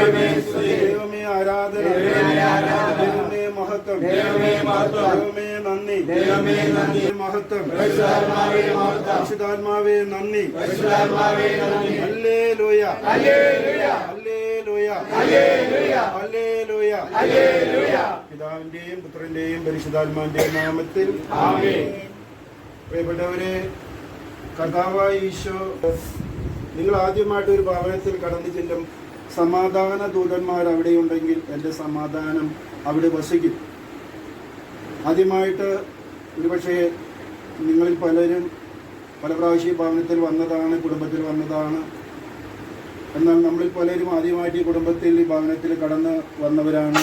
ദൈവമേ ആരാധന, ദൈവമേ മഹത്വം, ദൈവമേ നന്ദി, മഹത്വം, പരിശുദ്ധാത്മാവേ നന്ദി. Hallelujah, hallelujah, hallelujah. പിതാവിന്റെയും പുത്രന്റെയും പരിശുദ്ധാത്മാവിന്റെയും നാമത്തിൽ ആമേൻ. പ്രിയപ്പെട്ടവരെ, കർത്താവായ ഈശോ നിങ്ങൾ ആദ്യമായിട്ട് ഒരു ഭവനത്തിൽ കടന്നു ചെല്ലും, സമാധാന ദൂതന്മാർ അവിടെയുണ്ടെങ്കിൽ എൻ്റെ സമാധാനം അവിടെ വസിക്കും. ആദ്യമായിട്ട് ഒരുപക്ഷെ നിങ്ങളിൽ പലരും പല പ്രാവശ്യം ഭവനത്തിൽ വന്നതാണ്, കുടുംബത്തിൽ വന്നതാണ്. എന്നാൽ നമ്മളിൽ പലരും ആദ്യമായിട്ട് ഈ കുടുംബത്തിൽ ഈ ഭവനത്തിൽ കടന്ന് വന്നവരാണ്.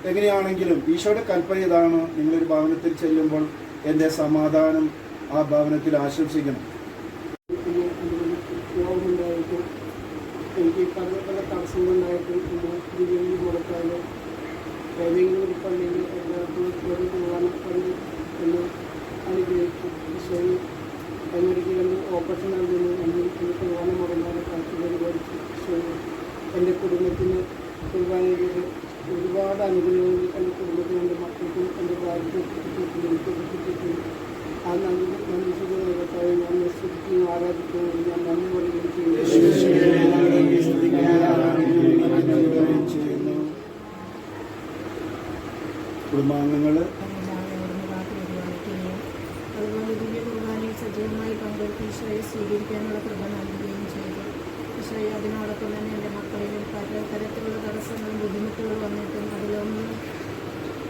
എങ്ങനെയാണെങ്കിലും ഈശോയുടെ കൽപ്പന ഇതാണ്, നിങ്ങളൊരു ഭവനത്തിൽ ചെല്ലുമ്പോൾ എൻ്റെ സമാധാനം ആ ഭവനത്തിൽ ആശംസിക്കണം. എനിക്ക് പല പല തടസ്സങ്ങളുണ്ടായിട്ടും ജോലി കൊടുക്കാതെ ഏതെങ്കിലും ഒരു പള്ളിയിൽ എല്ലാവർക്കും ഒരു പോകാൻ പള്ളി എന്ന് അനുഗ്രഹിച്ചു. ഈശോയിൽ അതിനിടയ്ക്ക് 2 ഓപ്പറേഷൻ നടന്നു. എനിക്ക് കുർബാന മുടങ്ങാതെ കാഴ്ച പരിപാടിച്ചു. ഈശോയിൽ എൻ്റെ കുടുംബത്തിന് കുർബാനയിൽ ഒരുപാട് അനുഗ്രഹങ്ങൾ എൻ്റെ കുടുംബത്തിന്, എൻ്റെ മക്കൾക്കും എൻ്റെ ഭാര്യയ്ക്കും കിട്ടിയിട്ടുണ്ട്. ആ നന്ദിശുദ്ധ ഞാൻ സ്തുതിക്കുകയും ആരാധിക്കുകയും ഞാൻ നന്ദി പറയുകയും ചെയ്യുന്നു. കുടുംബാംഗങ്ങൾ അതുപോലെ ദിവ്യ കുർബാനയിൽ സജീവമായി പങ്കെടുത്ത് ഈശോയെ സ്വീകരിക്കാനുള്ള കൃപ നൽകുകയും ചെയ്തു. ഈശോയെ അതിനോടൊപ്പം തന്നെ എൻ്റെ മക്കളിലും പല തരത്തിലുള്ള തടസ്സങ്ങളും ബുദ്ധിമുട്ടുകൾ വന്നിട്ടും അതിലൊന്നും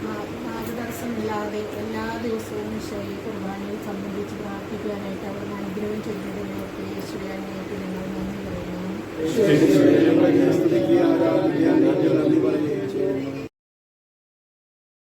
മാർഗതടസ്സമില്ലാതെ എല്ലാ ദിവസവും ഈശോയെ കുർബാനയിൽ സംബന്ധിച്ച് പ്രാർത്ഥിക്കുവാനായിട്ട് അവിടുന്ന് അനുഗ്രഹം ചെയ്തതിനൊക്കെ ഈശോയെ അങ്ങേക്ക് ഞങ്ങൾ നന്ദി പറയുന്നു.